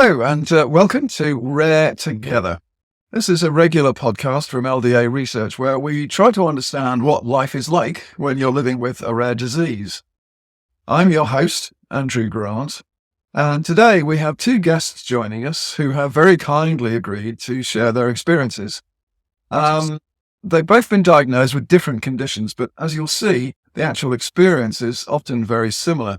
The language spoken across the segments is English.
Hello, and welcome to Rare Together. This is a regular podcast from LDA Research where we try to understand what life is like when you're living with a rare disease. I'm your host, Andrew Grant, and today we have two guests joining us who have very kindly agreed to share their experiences. They've both been diagnosed with different conditions, but as you'll see, the actual experience is often very similar.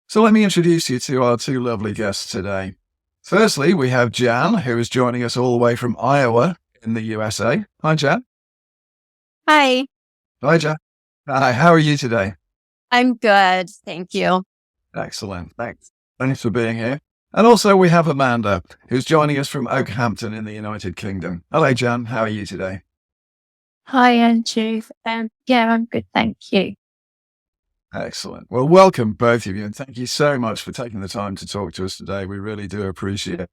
So let me introduce you to our two lovely guests today. Firstly, we have Jan, who is joining us all the way from Iowa in the USA. Hi, Jan. Hi. Hi, Jan. Hi, how are you today? I'm good. Thank you. Excellent. Thanks for being here. And also we have Amanda, who's joining us from Okehampton in the United Kingdom. Hello, Jan. How are you today? Hi, Andrew. I'm good. Thank you. Excellent. Well, welcome both of you, and thank you so much for taking the time to talk to us today. We really do appreciate it.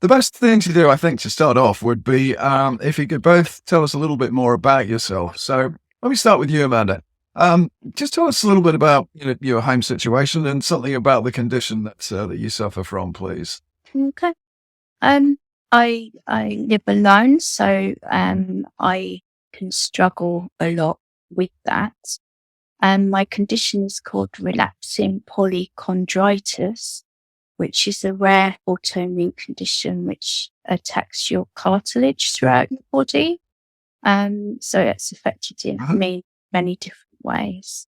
The best thing to do, I think, to start off would be if you could both tell us a little bit more about yourself. So let me start with you, Amanda. Just tell us a little bit about your home situation and something about the condition that you suffer from, please. Okay. I live alone, so I can struggle a lot with that. My condition is called Relapsing Polychondritis, which is a rare autoimmune condition which attacks your cartilage throughout your body. So it's affected in many different ways.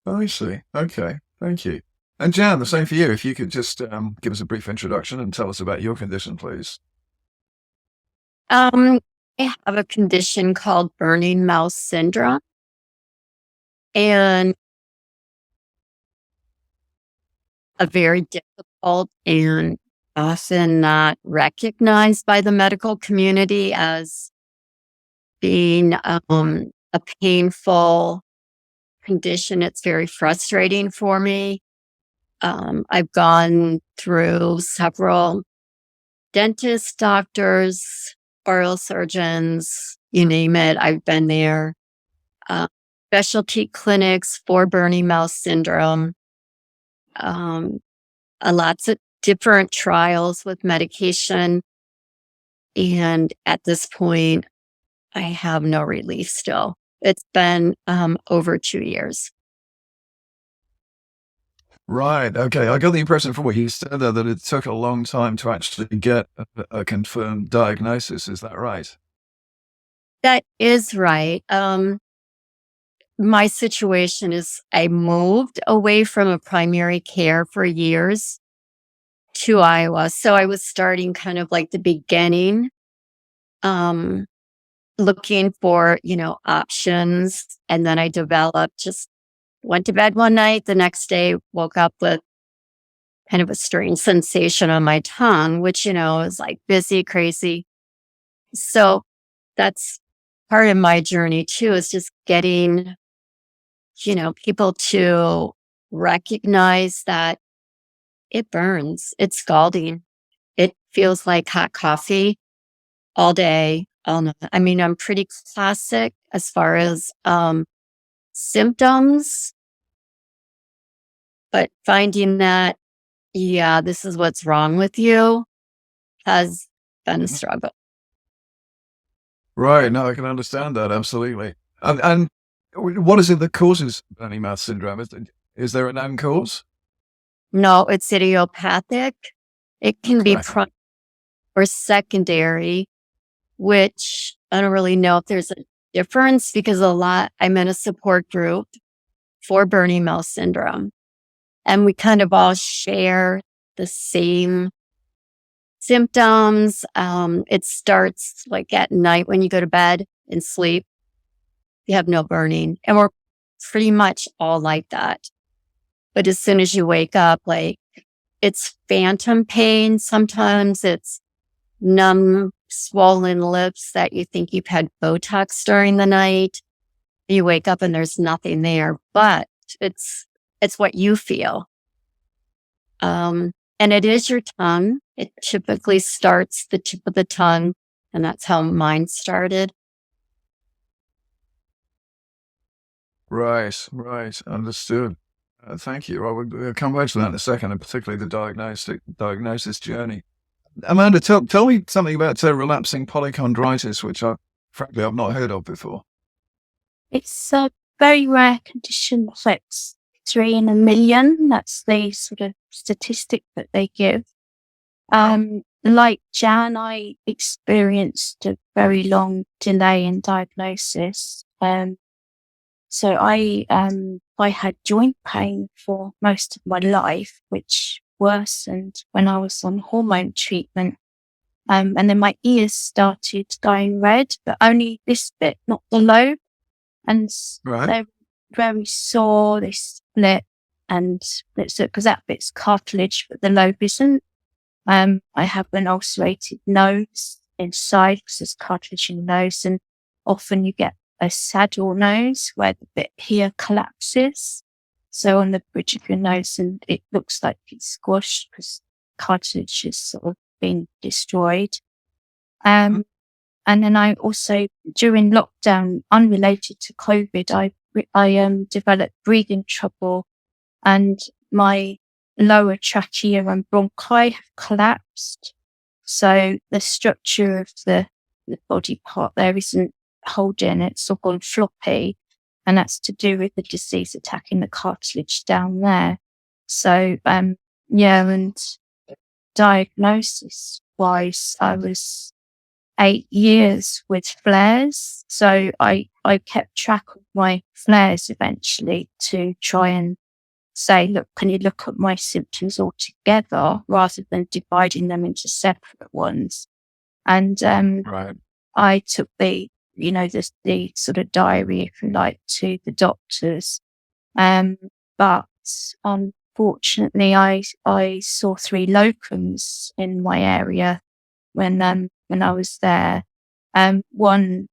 I see. Okay. Thank you. And Jan, the same for you. If you could just give us a brief introduction and tell us about your condition, please. I have a condition called burning mouth syndrome, and a very difficult and often not recognized by the medical community as being a painful condition. It's very frustrating for me. I've gone through several dentists, doctors, oral surgeons, you name it. I've been there. Specialty clinics for burning mouth syndrome. Lots of different trials with medication. And at this point, I have no relief still. It's been over 2 years. Right. Okay. I got the impression from what you said there that it took a long time to actually get a confirmed diagnosis. Is that right? That is right. My situation is I moved away from a primary care for years to Iowa. So I was starting kind of like the beginning, looking for, options. And then I went to bed one night. The next day, woke up with kind of a strange sensation on my tongue, which, is like busy, crazy. So that's part of my journey too, is just getting, people to recognize that it burns, it's scalding. It feels like hot coffee all day, all night. I mean, I'm pretty classic as far as symptoms, but finding that, this is what's wrong with you has been a struggle. Right. No, I can understand that. Absolutely. And what is it that causes burning mouth syndrome? Is there a known cause? No, it's idiopathic. It can be primary or secondary, which I don't really know if there's a difference because I'm in a support group for burning mouth syndrome. And we kind of all share the same symptoms. It starts like at night when you go to bed and sleep, you have no burning. And we're pretty much all like that. But as soon as you wake up, like it's phantom pain. Sometimes it's numb, swollen lips that you think you've had Botox during the night. You wake up and there's nothing there, but it's what you feel. And it is your tongue. It typically starts the tip of the tongue, and that's how mine started. Right. Understood. Thank you. Well, we'll come back to that in a second, and particularly the diagnosis journey. Amanda, tell me something about relapsing polychondritis, which frankly I've not heard of before. It's a very rare condition, affects 3 in a million. That's the sort of statistic that they give. Like Jan, I experienced a very long delay in diagnosis. So I had joint pain for most of my life, which worsened when I was on hormone treatment. And then my ears started going red, but only this bit, not the lobe. And they're very sore, they split, and it's because that bit's cartilage, but the lobe isn't. I have an ulcerated nose inside because there's cartilage in the nose, and often you get a saddle nose where the bit here collapses. So on the bridge of your nose, and it looks like it's squashed because cartilage has sort of been destroyed. And then I also, during lockdown, unrelated to COVID, I developed breathing trouble, and my lower trachea and bronchi have collapsed. So the structure of the body part there isn't holding, it's all gone floppy. And that's to do with the disease attacking the cartilage down there. So, and diagnosis wise, I was 8 years with flares. So I kept track of my flares eventually to try and say, look, can you look at my symptoms all together rather than dividing them into separate ones? And I took the sort of diary, if you like, to the doctors. But unfortunately, I saw 3 locums in my area when I was there. One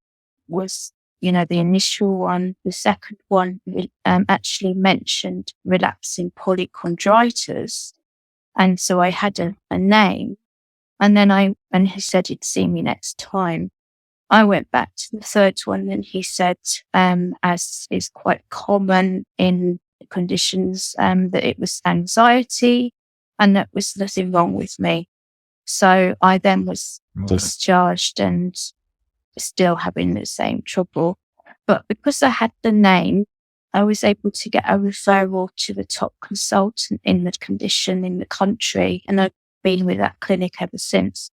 was, the initial one. The second one actually mentioned relapsing polychondritis. And so I had a name. And then he said he'd see me next time. I went back to the third one, and he said, as is quite common in conditions, that it was anxiety and that was nothing wrong with me. So I then was discharged and still having the same trouble. But because I had the name, I was able to get a referral to the top consultant in the condition in the country. And I've been with that clinic ever since.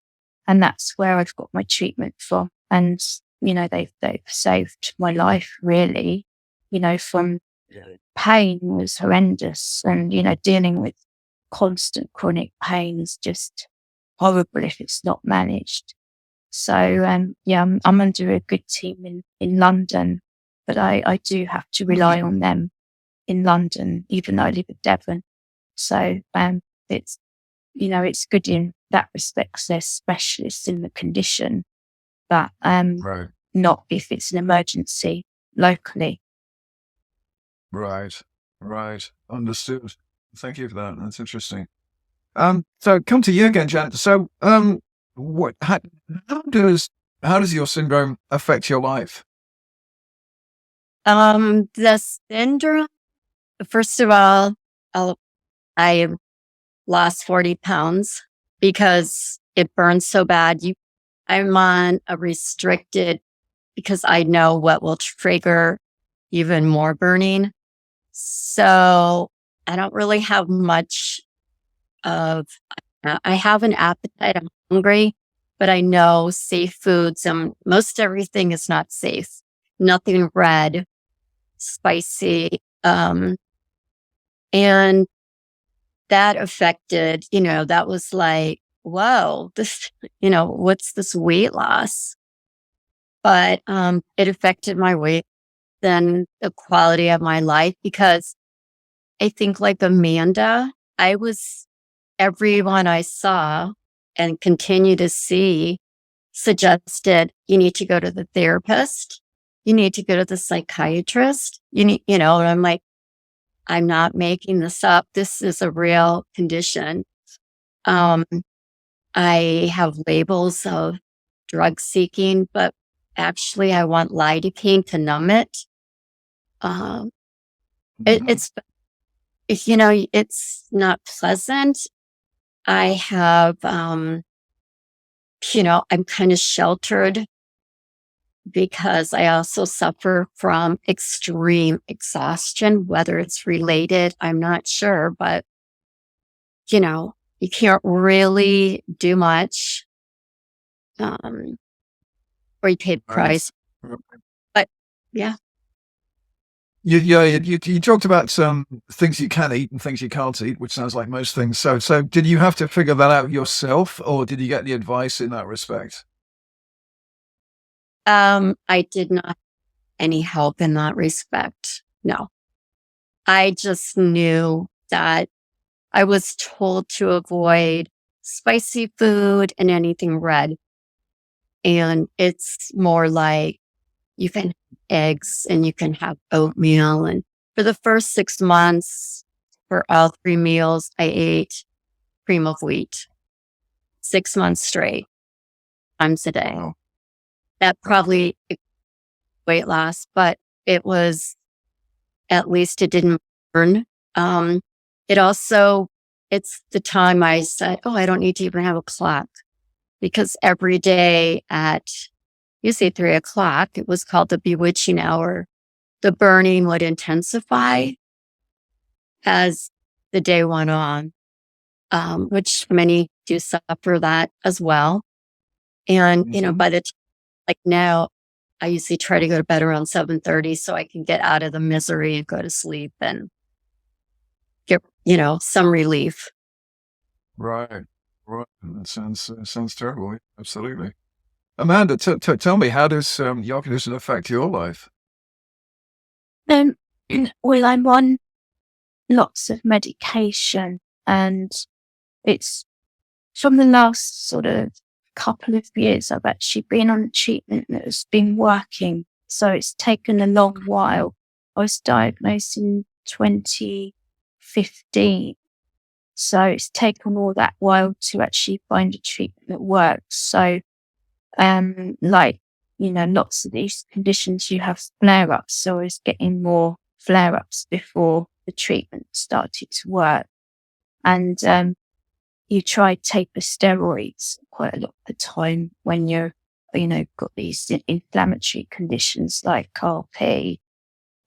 And that's where I've got my treatment from. And, they've saved my life, really. From pain was horrendous. And, dealing with constant chronic pain is just horrible if it's not managed. So, I'm under a good team in London, but I do have to rely on them in London, even though I live in Devon. So, it's good in that respect. They're specialists in the condition, but, not if it's an emergency locally. Right. Understood. Thank you for that. That's interesting. So come to you again, Janet. So, how does your syndrome affect your life? The syndrome, first of all, I lost 40 pounds because it burns so bad. I'm on a restricted because I know what will trigger even more burning. So I don't really have much I have an appetite. I'm hungry, but I know safe foods and most everything is not safe. Nothing red, spicy. And that affected, that was like, whoa, this, what's this weight loss? But it affected my weight, then the quality of my life, because I think like Amanda, everyone I saw and continue to see suggested you need to go to the therapist. You need to go to the psychiatrist. And I'm like, I'm not making this up. This is a real condition. I have labels of drug seeking, but actually I want lidocaine to numb it. It's It's not pleasant. I have, I'm kind of sheltered because I also suffer from extreme exhaustion, whether it's related, I'm not sure, but you can't really do much, or you pay the Right. price. But yeah. You talked about some things you can eat and things you can't eat, which sounds like most things. So did you have to figure that out yourself, or did you get the advice in that respect? I did not have any help in that respect. No, I just knew that I was told to avoid spicy food and anything red. And it's more like you can have eggs and you can have oatmeal. And for the first 6 months, for all 3 meals, I ate cream of wheat 6 months straight, times a day. Wow. That probably weight loss, but it was, at least it didn't burn. It also, it's the time I said, oh, I don't need to even have a clock, because every day at usually 3 o'clock, it was called the bewitching hour. The burning would intensify as the day went on, which many do suffer that as well. And, by the time, like now, I usually try to go to bed around 7:30 so I can get out of the misery and go to sleep and get, some relief. Right. That sounds terrible. Absolutely. Amanda, tell me, how does your condition affect your life? Um, well, I'm on lots of medication, and it's from the last sort of couple of years, I've actually been on a treatment that has been working. So it's taken a long while. I was diagnosed in 2015. So it's taken all that while to actually find a treatment that works. So, lots of these conditions, you have flare-ups. So I was getting more flare-ups before the treatment started to work. And, you try taper steroids quite a lot of the time when you're, got these inflammatory conditions like RP.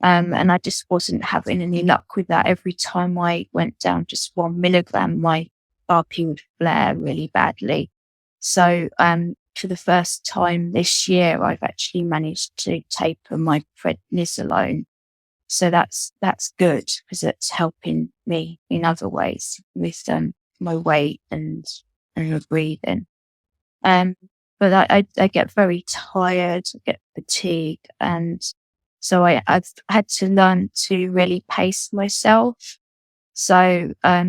And I just wasn't having any luck with that. Every time I went down just 1 milligram, my RP would flare really badly. So, for the first time this year, I've actually managed to taper my prednisolone. So that's good, because it's helping me in other ways with, my weight and my breathing. But I get very tired, I get fatigued, and so I've had to learn to really pace myself. So, I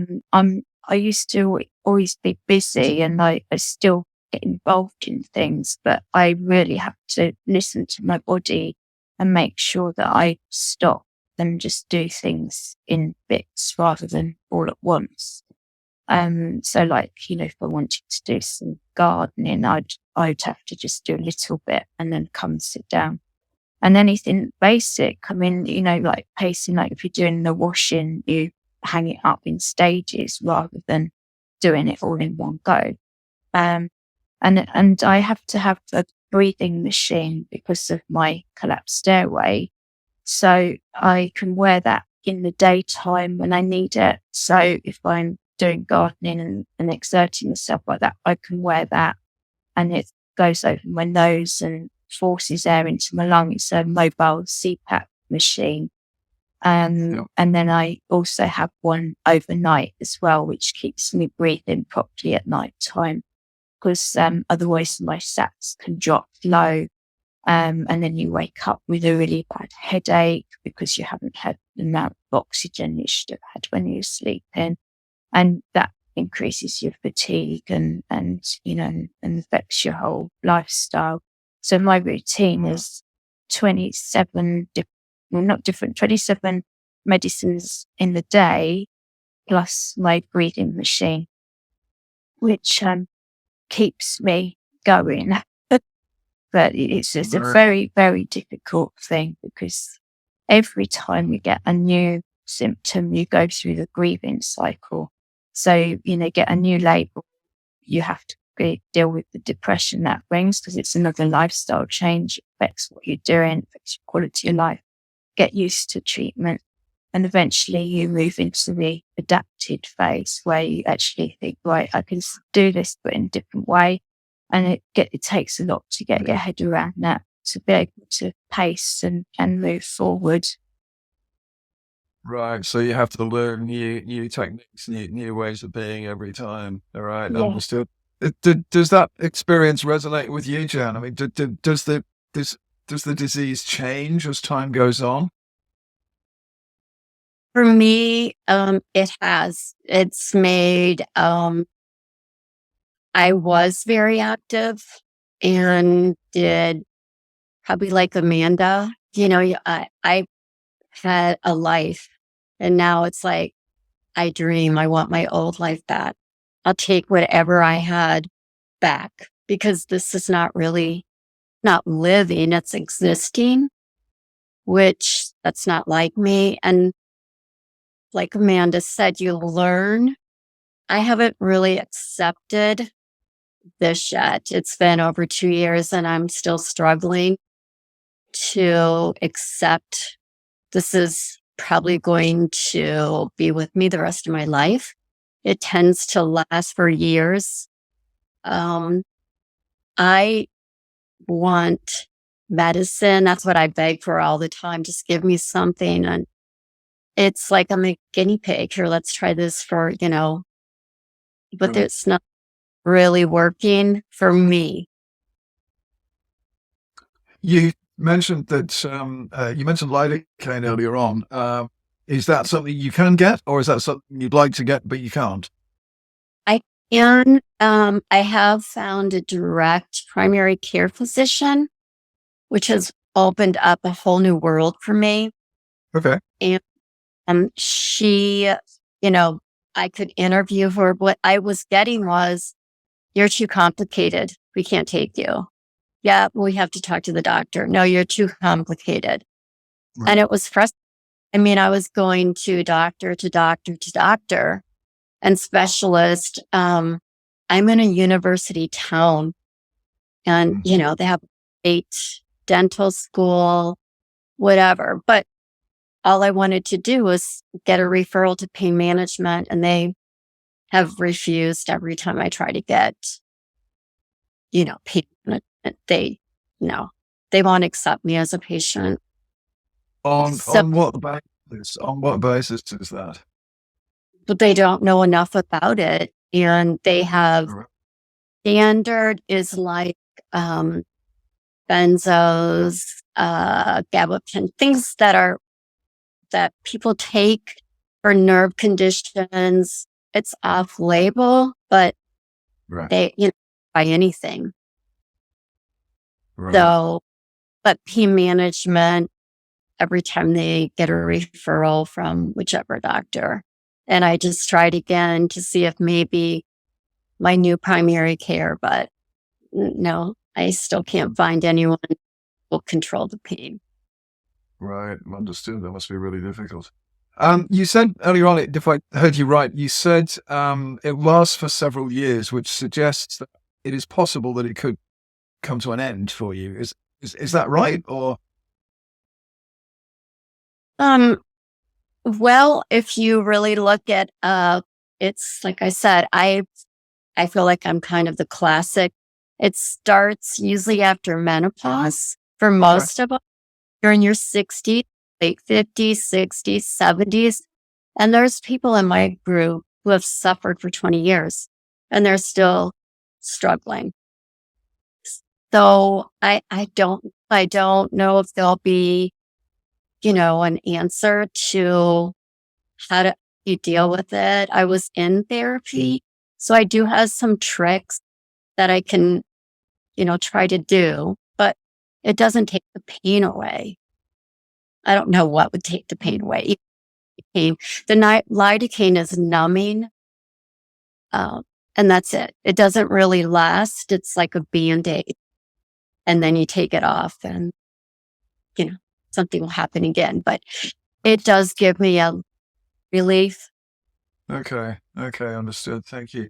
used to always be busy, and I still get involved in things, but I really have to listen to my body and make sure that I stop and just do things in bits rather than all at once. So if I wanted to do some gardening, I'd have to just do a little bit and then come and sit down. And anything basic, like pacing, like if you're doing the washing, you hang it up in stages rather than doing it all in one go. And I have to have a breathing machine because of my collapsed airway. So I can wear that in the daytime when I need it. So if I'm doing gardening and exerting myself like that, I can wear that, and it goes over my nose and forces air into my lungs. It's a mobile CPAP machine. And then I also have one overnight as well, which keeps me breathing properly at night time, because otherwise my sats can drop low. And then you wake up with a really bad headache because you haven't had the amount of oxygen you should have had when you were sleeping. And that increases your fatigue and affects your whole lifestyle. So my routine is 27 medicines in the day, plus my breathing machine, which keeps me going. But it's a very, very difficult thing, because every time you get a new symptom, you go through the grieving cycle. So, get a new label, you have to deal with the depression that brings, because it's another lifestyle change. It affects what you're doing, affects your quality of life. Get used to treatment. And eventually you move into the adapted phase where you actually think, right, I can do this, but in a different way. And it takes a lot to get your head around that, to be able to pace and move forward. Right. So you have to learn new techniques, new ways of being every time. All right. Yeah. Understood. Does that experience resonate with you, Jan? I mean, does the disease change as time goes on? For me, it has. It's made, I was very active and did probably like Amanda, I had a life, and now it's like, I dream, I want my old life back. I'll take whatever I had back, because this is not living, it's existing, which that's not like me. And like Amanda said, you learn. I haven't really accepted this yet. It's been over 2 years and I'm still struggling to accept this is probably going to be with me the rest of my life. It tends to last for years. I want medicine. That's what I beg for all the time. Just give me something. And it's like I'm a guinea pig. Here, let's try this for, but it's not really working for me. You mentioned that you mentioned lidocaine earlier on. Is that something you can get, or is that something you'd like to get but you can't? I can. I have found a direct primary care physician, which has opened up a whole new world for me. Okay. And she, I could interview her. What I was getting was, you're too complicated. We can't take you. Yeah, we have to talk to the doctor. No, you're too complicated. Right. And it was frustrating. I mean, I was going to doctor and specialist. I'm in a university town and, they have a dental school, whatever. But all I wanted to do was get a referral to pain management, and they have refused every time I try to get, pain management. They won't accept me as a patient. On what basis? On what basis is that? But they don't know enough about it, and they have standard is like benzos, gabapentin, things that people take for nerve conditions. It's off label, but they buy anything. Right. So, but pain management, every time they get a referral from whichever doctor. And I just tried again to see if maybe my new primary care, but no, I still can't find anyone who will control the pain. Right. Understood. That must be really difficult. You said earlier on, if I heard you right, you said it lasts for several years, which suggests that it is possible that it could come to an end for you. Is that right? Or well, if you really look at it's like I said, I feel like I'm kind of the classic. It starts usually after menopause for most of us. You're in your 60s, late 50s, 60s, 70s. And there's people in my group who have suffered for 20 years and they're still struggling. So I don't know if there'll be, an answer to how to you deal with it. I was in therapy, so I do have some tricks that I can, try to do, but it doesn't take the pain away. I don't know what would take the pain away. The lidocaine is numbing, and that's it. It doesn't really last. It's like a Band-Aid, and then you take it off, and something will happen again. But it does give me a relief. Okay, understood. Thank you.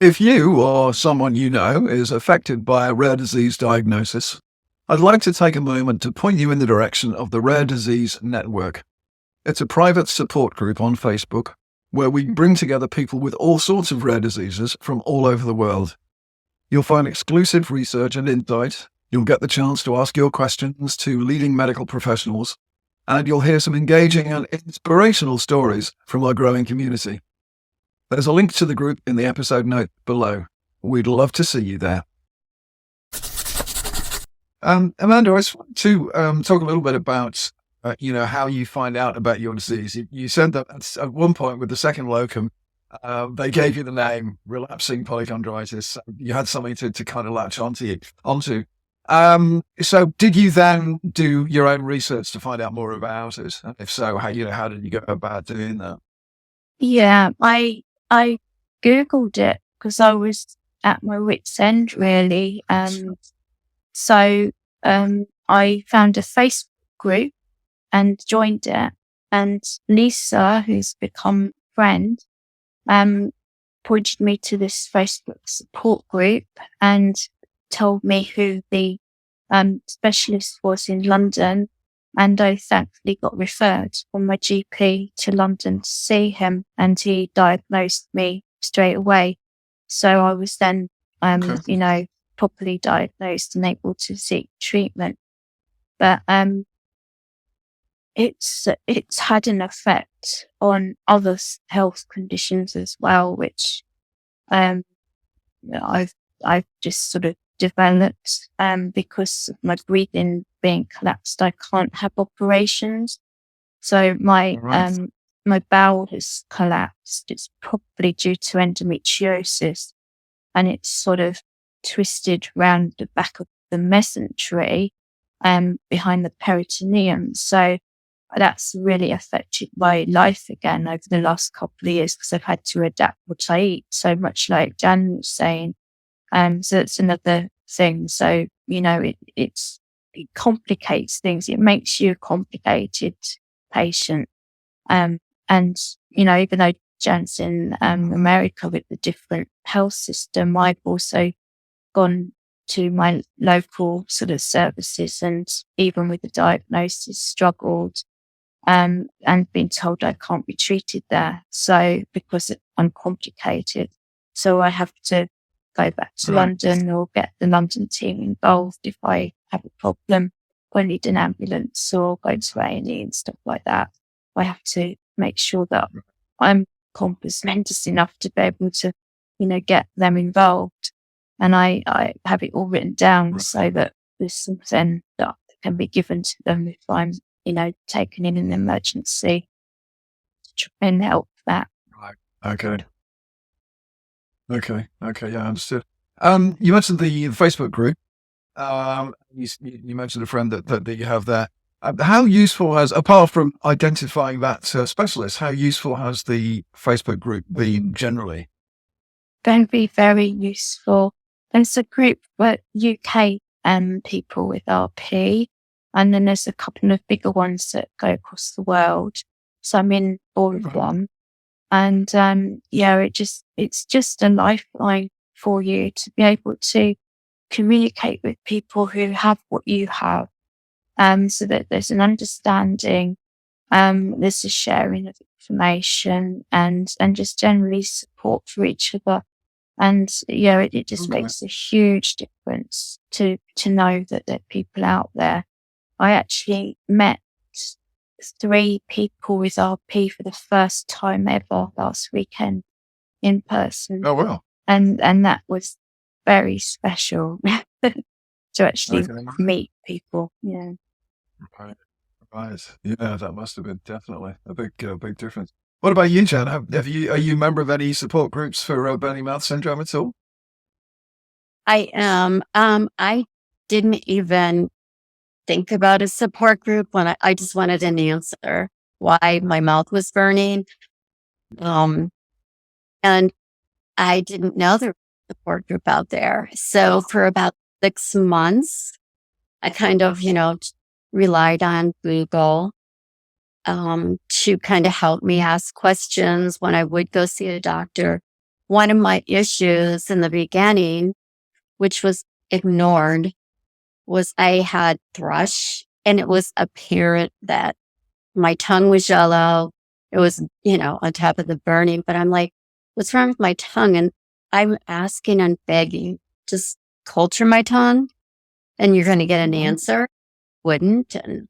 If you or someone you know is affected by a rare disease diagnosis, I'd like to take a moment to point you in the direction of the Rare Disease Network. It's a private support group on Facebook where we bring together people with all sorts of rare diseases from all over the world. You'll find exclusive research and insight. You'll get the chance to ask your questions to leading medical professionals, and you'll hear some engaging and inspirational stories from our growing community. There's a link to the group in the episode note below. We'd love to see you there. Amanda, I just want to talk a little bit about, how you find out about your disease. You said that at one point with the second locum, they gave you the name Relapsing Polychondritis. You had something to kind of latch onto. So did you then do your own research to find out more about it? And if so, how did you go about doing that? Yeah, I Googled it because I was at my wit's end, really. So I found a Facebook group and joined it. And Lisa, who's become a friend, pointed me to this Facebook support group and told me who the specialist was in London. And I thankfully got referred from my GP to London to see him, and he diagnosed me straight away. So I was then, properly diagnosed and able to seek treatment. But it's had an effect on other health conditions as well, which I've just sort of developed because of my breathing being collapsed. I can't have operations, so my bowel has collapsed. It's probably due to endometriosis, and it's sort of twisted round the back of the mesentery behind the peritoneum. So that's really affected my life again over the last couple of years because I've had to adapt what I eat, so much like Jan was saying. So it's another thing. So, it complicates things. It makes you a complicated patient. And, even though Jan's in America with the different health system, I've also gone to my local sort of services, and even with the diagnosis struggled and been told I can't be treated there. So because I'm complicated, so I have to go back to London or get the London team involved if I have a problem, or I need an ambulance or go to A&E and stuff like that. I have to make sure that I'm compass enough to be able to, get them involved. And I have it all written down so that there's something that can be given to them if I'm, taken in an emergency to try and help that. Right. Okay. Yeah, understood. You mentioned the Facebook group. You mentioned a friend that you have there. How useful has, apart from identifying that specialist, how useful has the Facebook group been generally? Can be very useful. There's a group with UK people with RP, and then there's a couple of bigger ones that go across the world. So I'm in all of them. And it's just a lifeline for you to be able to communicate with people who have what you have, so that there's an understanding, there's a sharing of information, and just generally support for each other. And it just makes a huge difference to know that there are people out there. I actually met 3 people with RP for the first time ever last weekend in person. Oh, wow. And that was very special to actually meet people. Yeah. Right. Yeah, that must have been definitely a big difference. What about you, Jan? Are you a member of any support groups for Bony Mouth Syndrome at all? I am. I didn't even think about a support group when I just wanted an answer why my mouth was burning. And I didn't know there was a support group out there. So for about 6 months, I kind of, relied on Google. to kind of help me ask questions when I would go see a doctor. One of my issues in the beginning, which was ignored, was I had thrush, and it was apparent that my tongue was yellow. It was, on top of the burning, but I'm like, what's wrong with my tongue? And I'm asking and begging, just culture my tongue and you're going to get an answer. Wouldn't. And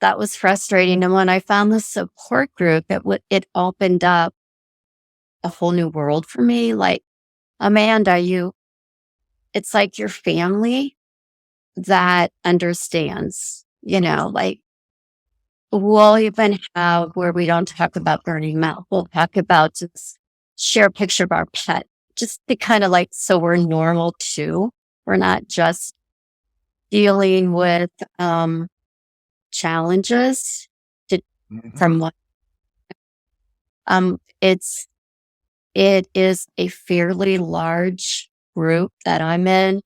that was frustrating. And when I found the support group, it opened up a whole new world for me. Like, Amanda, it's like your family that understands, like, we'll even have where we don't talk about burning mouth. We'll talk about just share a picture of our pet, just to kind of like, so we're normal too. We're not just dealing with challenges from what it is a fairly large group that I'm in.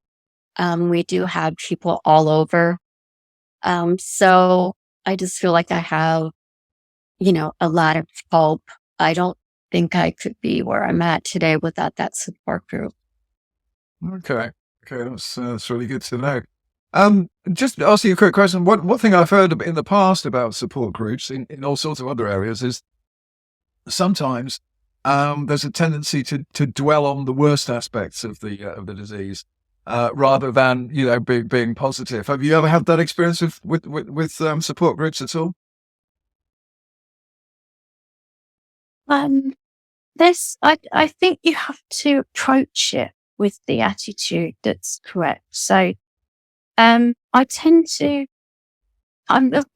We do have people all over. So I just feel like I have, a lot of help. I don't think I could be where I'm at today without that support group. Okay, that's really good to know. Just to ask you a quick question. One thing I've heard in the past about support groups in all sorts of other areas is sometimes there's a tendency to dwell on the worst aspects of the disease rather than being positive. Have you ever had that experience with support groups at all? I think you have to approach it with the attitude that's correct. So, I'm a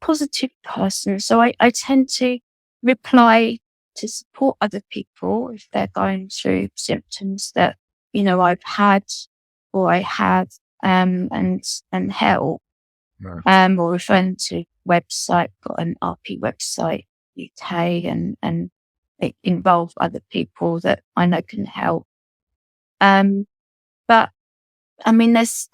positive person, so I tend to reply to support other people if they're going through symptoms that, I've had or I have, and help, Right. or referring to website, got an RP website, UK, and it involve other people that I know can help. But I mean, there's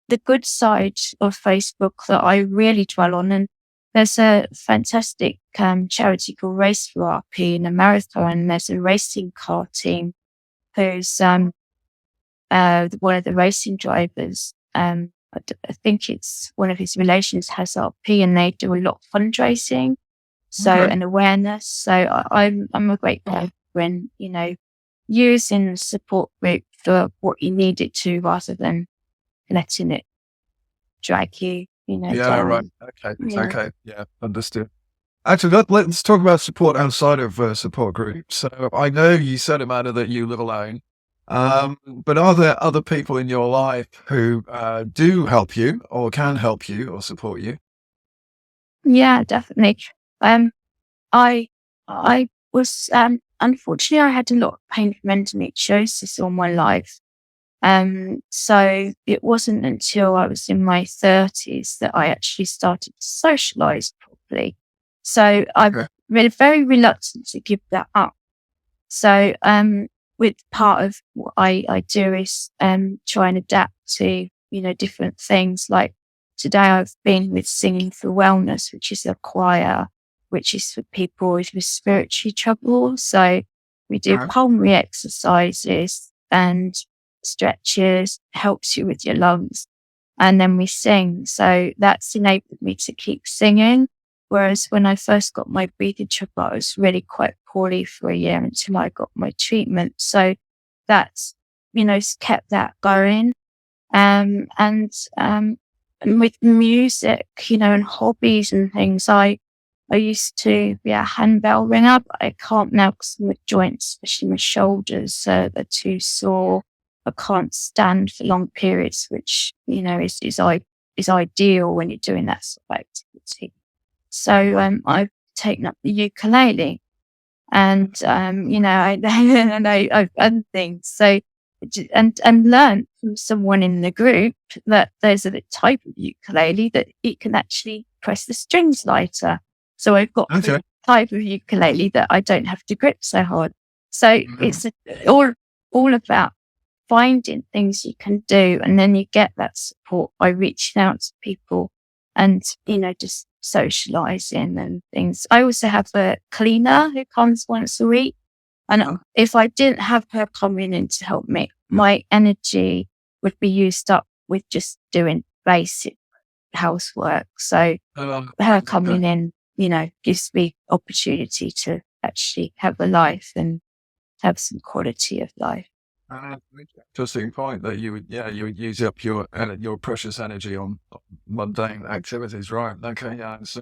the good side of Facebook that I really dwell on, and there's a fantastic charity called Race for RP in America, and there's a racing car team who's one of the racing drivers. I think it's one of his relations has RP, and they do a lot of fundraising, and awareness. So I'm a great believer in using the support group for what you need it to, rather than letting it drag you, down. Right. Okay. Yeah. Okay. Yeah. Understood. Actually, let's talk about support outside of support groups. So I know you said, Amanda, that you live alone. But are there other people in your life who do help you or can help you or support you? Yeah, definitely. I was unfortunately I had a lot of pain from endometriosis all my life. So it wasn't until I was in my 30s that I actually started to socialize properly. So I've been very reluctant to give that up. So, with part of what I do is, try and adapt to, different things. Like today I've been with Singing for Wellness, which is a choir, which is for people with respiratory trouble. So we do pulmonary exercises and stretches, helps you with your lungs, and then we sing. So that's enabled me to keep singing. Whereas when I first got my breathing trouble, I was really quite poorly for a year until I got my treatment. So that's, kept that going. And with music, and hobbies and things, I used to be a handbell ringer, but I can't now because my joints, especially my shoulders, are too sore. I can't stand for long periods, which, is ideal when you're doing that sort of activity. So, I've taken up the ukulele and, I've done things. So, and learned from someone in the group that there's a type of ukulele that it can actually press the strings lighter. So I've got the type of ukulele that I don't have to grip so hard. So it's all about finding things you can do, and then you get that support by reaching out to people and, just socializing and things. I also have a cleaner who comes once a week. And if I didn't have her coming in to help me, my energy would be used up with just doing basic housework. So her coming in, gives me opportunity to actually have a life and have some quality of life. Interesting point that you would use up your precious energy on mundane activities, right? Okay, yeah. So,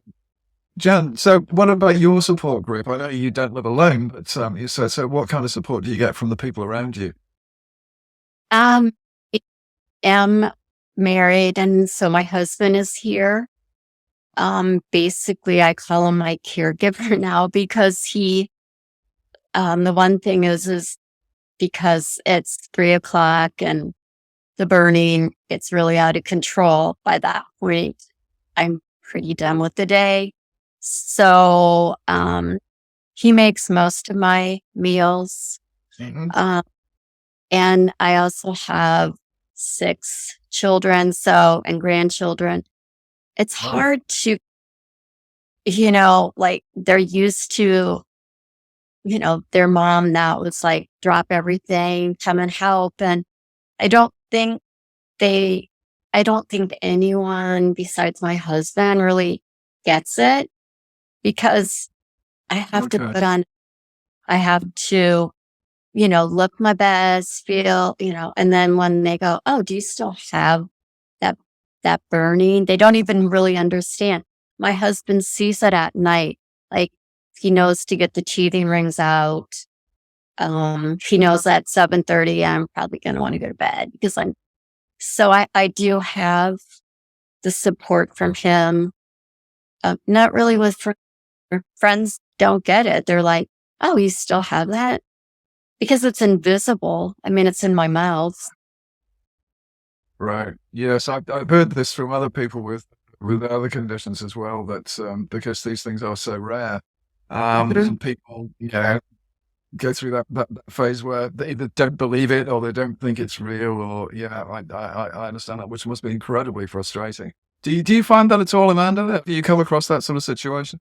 Jan, so what about your support group? I know you don't live alone, but so what kind of support do you get from the people around you? I am married, and so my husband is here. Basically, I call him my caregiver now because he. The one thing is because it's 3:00 and the burning, it's really out of control. By that point, I'm pretty done with the day. So, he makes most of my meals. Mm-hmm. And I also have 6 children, and grandchildren. It's hard to, they're used to, their mom now is like, drop everything, come and help. And I don't think anyone besides my husband really gets it, because I have to I have to, look my best, feel, and then when they go, oh, do you still have that burning? They don't even really understand. My husband sees it at night. Like, he knows to get the teething rings out. He knows that 7:30, I'm probably going to want to go to bed because I do have the support from him. Not really with friends don't get it. They're like, oh, you still have that? Because it's invisible. I mean, it's in my mouth. Right. Yes, I've heard this from other people with other conditions as well. That because these things are so rare, people go through that phase where they either don't believe it or they don't think it's real. Or I understand that, which must be incredibly frustrating. Do you find that at all, Amanda? Have you come across that sort of situation?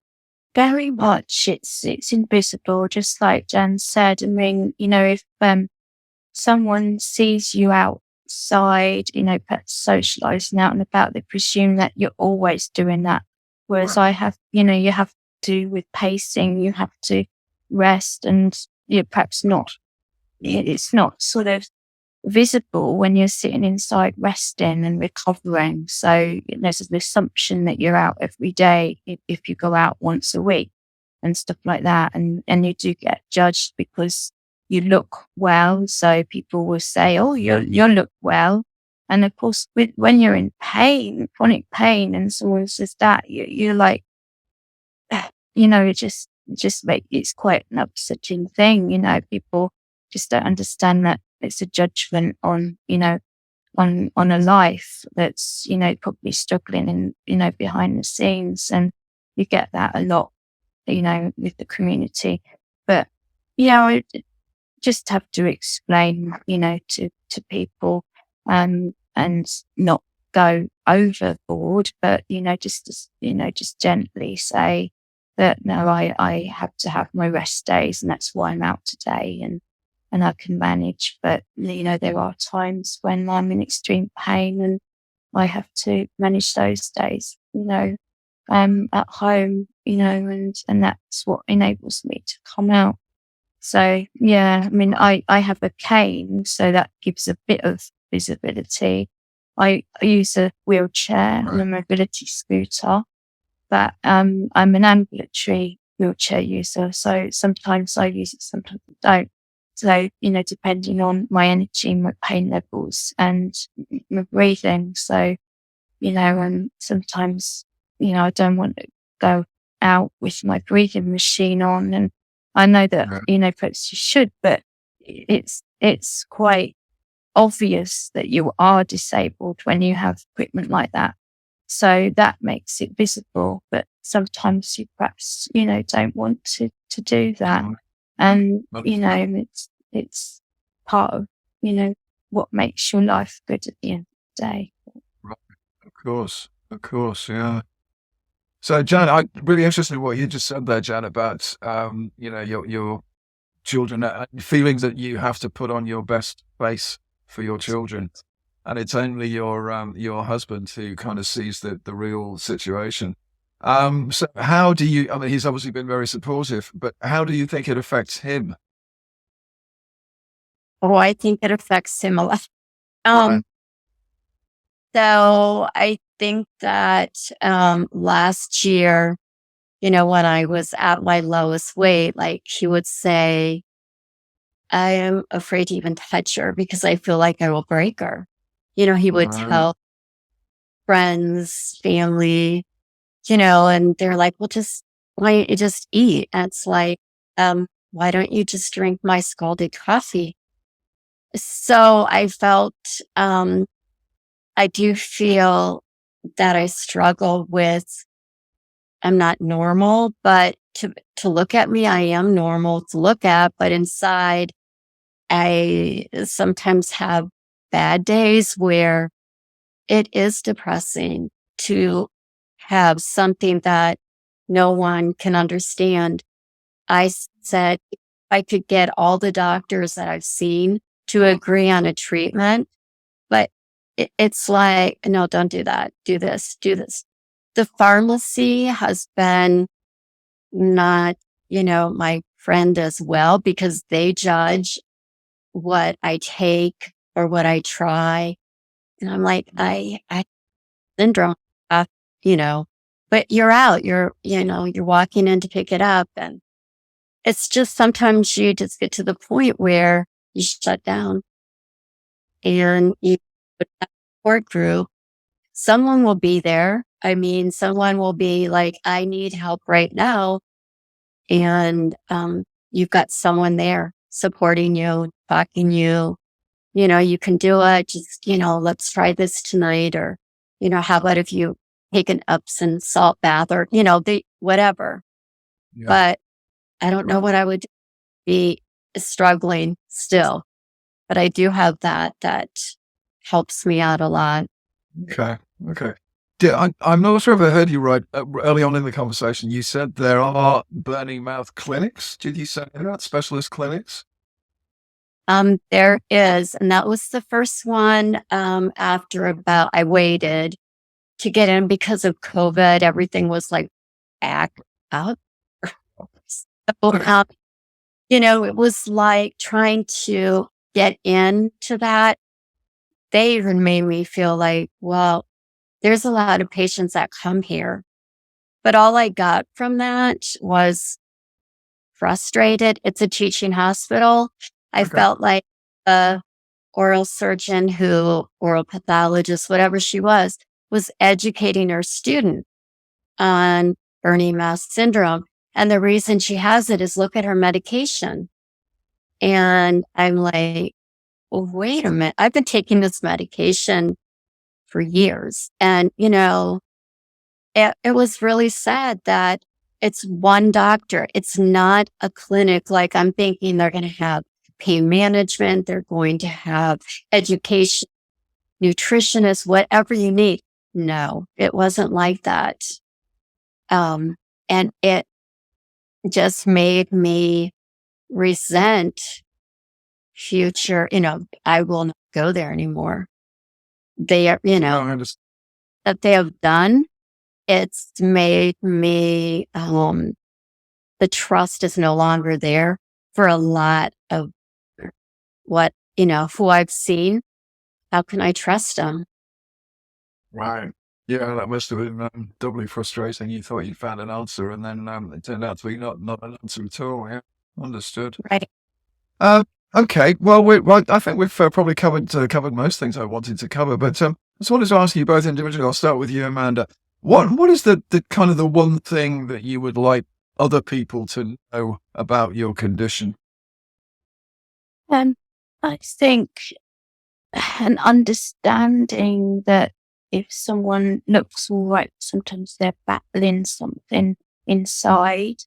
Very much. It's invisible, just like Jan said. I mean, if someone sees you outside, perhaps socializing out and about, they presume that you're always doing that. Whereas I have, you have to with pacing, you have to rest, and you're perhaps not. It's not sort of visible when you're sitting inside resting and recovering. So there's an assumption that you're out every day if you go out once a week and stuff like that. And you do get judged because you look well. So people will say, oh, you look well. And of course, when you're in pain, chronic pain, and someone says that, you're like, it just it's quite an upsetting thing. People just don't understand that it's a judgment on, on a life that's, probably struggling and, behind the scenes. And you get that a lot, with the community. But, I just have to explain, to people, and not go overboard, but, just gently say that, no, I have to have my rest days, and that's why I'm out today. And I can manage. But, there are times when I'm in extreme pain and I have to manage those days, at home, and that's what enables me to come out. So, yeah, I mean, I have a cane, so that gives a bit of visibility. I use a wheelchair and a mobility scooter, but I'm an ambulatory wheelchair user. So sometimes I use it, sometimes I don't. So, depending on my energy, my pain levels and my breathing. So, and sometimes, I don't want to go out with my breathing machine on. And I know that, perhaps you should, but it's quite obvious that you are disabled when you have equipment like that. So that makes it visible. But sometimes you perhaps, don't want to do that. And, it's part of, what makes your life good at the end of the day. Right. Of course, yeah. So, Jan, I'm really interested in what you just said there, Jan, about your children, feelings that you have to put on your best face for your children, and it's only your husband who kind of sees the real situation. So, how do you? I mean, he's obviously been very supportive, but how do you think it affects him? Oh, I think it affects him a lot. Right. So I think that last year, when I was at my lowest weight, like he would say, I am afraid to even touch her because I feel like I will break her. He would Right. tell friends, family, and they're like, well, why don't you just eat? And it's like, why don't you just drink my scalded coffee? So I felt, I do feel that I struggle with, I'm not normal, but to look at me, I am normal to look at, but inside I sometimes have bad days where it is depressing to have something that no one can understand. I said, if I could get all the doctors that I've seen to agree on a treatment, but it's like, no, don't do that. Do this, do this. The pharmacy has been not, my friend as well, because they judge what I take or what I try. And I'm like, I syndrome, uh, you know, but you're out, you're walking in to pick it up. And it's just sometimes you just get to the point where you shut down and you put that support group. Someone will be there. I mean, someone will be like, I need help right now. And, you've got someone there supporting you, talking you, you can do it. Just, let's try this tonight. Or, how about if you take an Epsom salt bath or, whatever. Yeah. But I don't know what I would be struggling still, but I do have that helps me out a lot. Okay. Okay. Yeah, I'm not sure if I heard you right early on in the conversation. You said there are burning mouth clinics. Did you say that? Specialist clinics? There is, and that was the first one, I waited to get in because of COVID. Everything was like back up. So, it was like trying to get into that. They even made me feel like, well, there's a lot of patients that come here. But all I got from that was frustrated. It's a teaching hospital. I Okay. felt like a oral surgeon oral pathologist, whatever she was educating her student on burning mouth syndrome. And the reason she has it is look at her medication. And I'm like, well, wait a minute. I've been taking this medication for years. And, it was really sad that it's one doctor. It's not a clinic. Like I'm thinking they're going to have pain management. They're going to have education, nutritionists, whatever you need. No, it wasn't like that. And it just made me resent future, I will not go there anymore. They are, No, I understand. that they have done. It's made me, the trust is no longer there for a lot of what, who I've seen. How can I trust them? Right. Yeah, that must have been doubly frustrating. You thought you found an answer, and then it turned out to be not an answer at all. Yeah, understood. Right. Uh, okay. Well, I think we've probably covered most things I wanted to cover. But I just wanted to ask you both individually. I'll start with you, Amanda. What is the kind of the one thing that you would like other people to know about your condition? I think an understanding that if someone looks all right, sometimes they're battling something inside.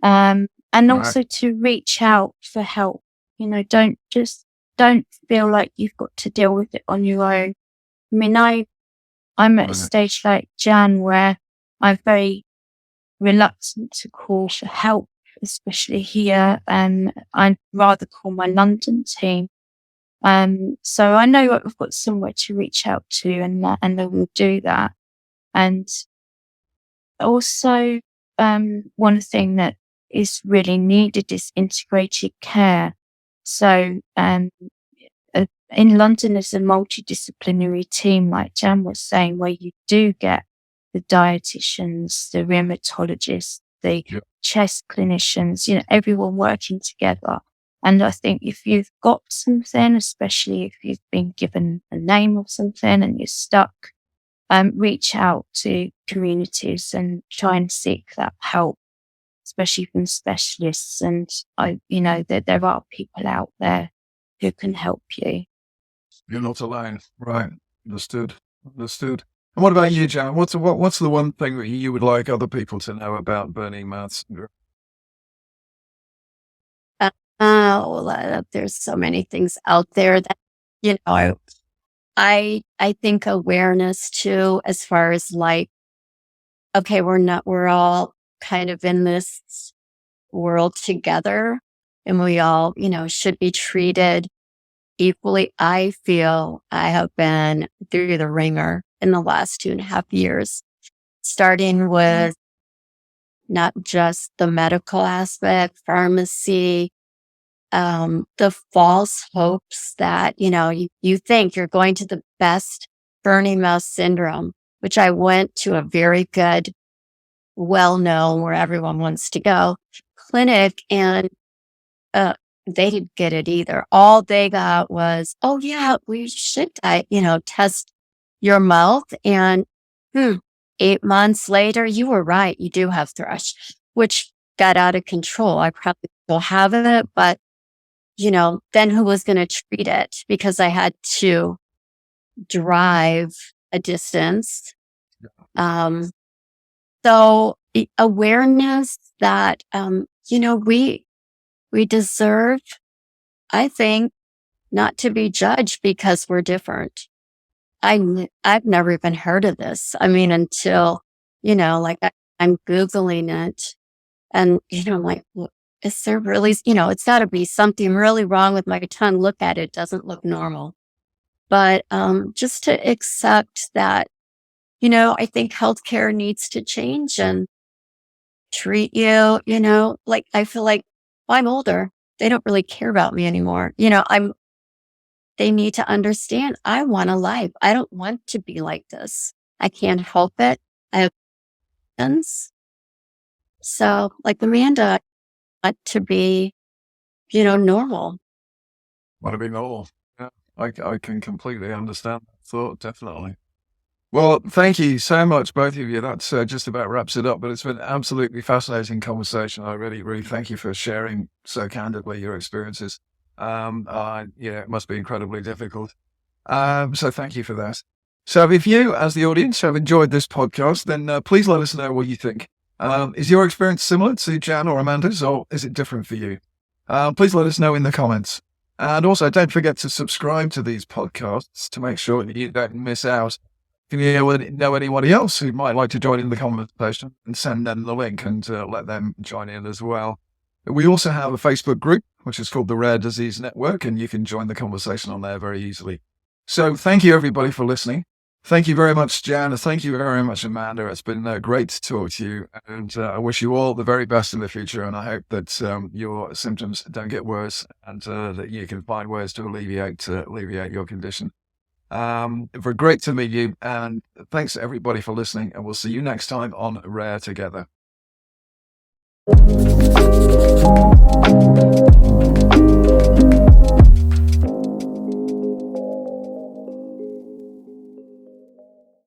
And Right. also to reach out for help. Don't feel like you've got to deal with it on your own. I mean, I'm at a Right. stage like Jan where I'm very reluctant to call for help, especially here. I'd rather call my London team. So I know I've got somewhere to reach out to, and they will do that. And also, one thing that is really needed is integrated care. So, in London, there's a multidisciplinary team, like Jan was saying, where you do get the dietitians, the rheumatologists, the chest clinicians, everyone working together. And I think if you've got something, especially if you've been given a name of something and you're stuck, reach out to communities and try and seek that help, especially from specialists. And that there are people out there who can help you. You're not alone. Right. Understood. And what about you, Jan? What's the one thing that you would like other people to know about burning mouth syndrome? There's so many things out there that, I think awareness too, as far as like, okay, we're all kind of in this world together, and we all, should be treated equally. I feel I have been through the ringer in the last 2.5 years, starting with not just the medical aspect, pharmacy, the false hopes that, you think you're going to the best burning mouth syndrome, which I went to a very good, well-known, where everyone wants to go, clinic, and they didn't get it either. All they got was, oh yeah, we should, test your mouth. And 8 months later, you were right. You do have thrush, which got out of control. I probably still have it, but then who was going to treat it? Because I had to drive a distance. So awareness that, we deserve, I think, not to be judged because we're different. I've never even heard of this. I mean, until, I'm Googling it, and, I'm like, well, is there really, it's got to be something really wrong with my tongue. Look at it. It doesn't look normal. But just to accept that, I think healthcare needs to change and treat you, like I feel like I'm older. They don't really care about me anymore. They need to understand I want a life. I don't want to be like this. I can't help it. I have friends. So like Amanda, I want to be, normal. Want to be normal. Yeah, I can completely understand that thought, definitely. Well, thank you so much, both of you. That's just about wraps it up, but it's been an absolutely fascinating conversation. I really, really thank you for sharing so candidly your experiences. It must be incredibly difficult. So thank you for that. So if you, as the audience, have enjoyed this podcast, then please let us know what you think. Is your experience similar to Jan or Amanda's, or is it different for you? Please let us know in the comments. And also, don't forget to subscribe to these podcasts to make sure that you don't miss out. If you know anybody else who might like to join in the conversation, and send them the link and let them join in as well. We also have a Facebook group, which is called the Rare Disease Network, and you can join the conversation on there very easily. So thank you, everybody, for listening. Thank you very much, Jan. Thank you very much, Amanda. It's been great to talk to you. And I wish you all the very best in the future. And I hope that your symptoms don't get worse, and that you can find ways to alleviate your condition. Great to meet you. And thanks, everybody, for listening. And we'll see you next time on Rare Together.